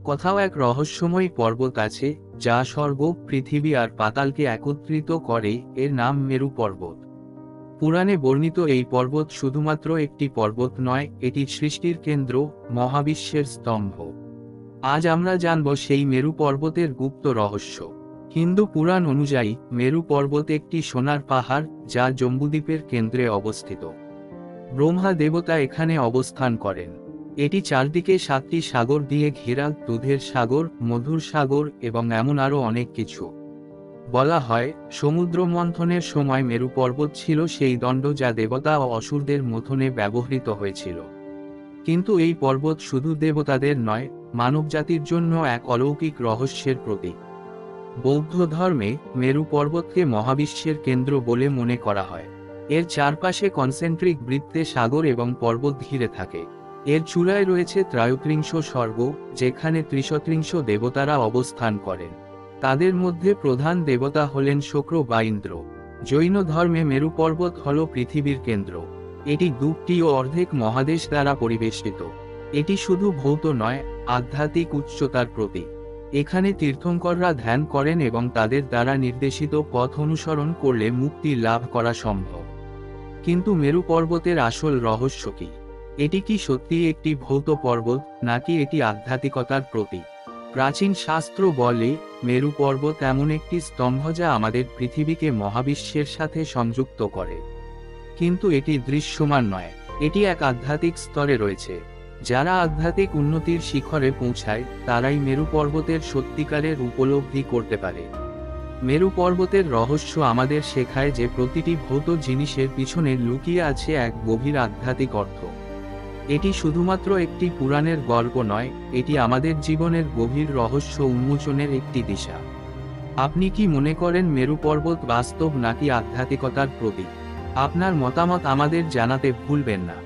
কোথাও এক রহস্যময় পর্বত আছে যা স্বর্গ, পৃথিবী আর পাতালকে একত্রিত করে। এর নাম মেরু পর্বত। পুরাণে বর্ণিত এই পর্বত শুধুমাত্র একটি পর্বত নয়, এটি সৃষ্টির কেন্দ্র, মহাবিশ্বের স্তম্ভ। আজ আমরা জানব সেই মেরু পর্বতের গুপ্ত রহস্য। হিন্দু পুরাণ অনুযায়ী মেরু পর্বত একটি সোনার পাহাড় যা জম্বুদ্বীপের কেন্দ্রে অবস্থিত। ব্রহ্মা দেবতা এখানে অবস্থান করেন। এটি চারদিকে 7টি সাগর দিয়ে ঘেরা, দুধের সাগর, মধুর সাগর এবং এমন আরও অনেক কিছু। বলা হয় সমুদ্র মন্থনের সময় মেরু পর্বত ছিল সেই দণ্ড যা দেবতা ও অসুরদের মথনে ব্যবহৃত হয়েছিল। কিন্তু এই পর্বত শুধু দেবতাদের নয়, মানবজাতির জন্য এক অলৌকিক রহস্যের প্রতীক। বৌদ্ধ ধর্মে মেরু পর্বতকে মহাবিশ্বের কেন্দ্র বলে মনে করা হয়। এর চারপাশে কনসেন্ট্রিক বৃত্তে সাগর এবং পর্বত ঘিরে থাকে। এর চূড়ায় রয়েছে ত্রয়োত্রিংশ স্বর্গ, যেখানে ত্রিশত্রিংশ দেবতারা অবস্থান করেন। তাদের মধ্যে প্রধান দেবতা হলেন শুক্র বা ইন্দ্র। জৈন ধর্মে মেরু পর্বত হল পৃথিবীর কেন্দ্র। এটি 2টি ও অর্ধেক মহাদেশ দ্বারা পরিবেষ্টিত। এটি শুধু ভৌত নয়, আধ্যাত্মিক উচ্চতার প্রতীক। এখানে তীর্থঙ্কররা ধ্যান করেন এবং তাদের দ্বারা নির্দেশিত পথ অনুসরণ করলে মুক্তি লাভ করা সম্ভব। কিন্তু মেরু পর্বতের আসল রহস্য কি? এটি কি সত্যি একটি ভৌত পর্বত, নাকি এটি আধ্যাত্মিকতার প্রতীক? প্রাচীন শাস্ত্র বলে মেরু পর্বত এমন একটি স্তম্ভ যা আমাদের পৃথিবীকে মহাবিশ্বের সাথে সংযুক্ত করে। কিন্তু এটি দৃশ্যমান নয়, এটি এক আধ্যাত্মিক স্তরে রয়েছে। যারা আধ্যাত্মিক উন্নতির শিখরে পৌঁছায় তারাই মেরু পর্বতের সত্যিকারের উপলব্ধি করতে পারে। মেরু পর্বতের রহস্য আমাদের শেখায় যে প্রতিটি ভৌত জিনিসের পিছনে লুকিয়ে আছে এক গভীর আধ্যাত্মিক অর্থ। এটি শুধুমাত্র একটি পুরাণের গল্প নয়, এটি আমাদের জীবনের গভীর রহস্য উন্মোচনের একটি দিশা। আপনি কি মনে করেন মেরু পর্বত বাস্তব নাকি আধ্যাত্মিকতার প্রতীক? আপনার মতামত আমাদের জানাতে ভুলবেন না।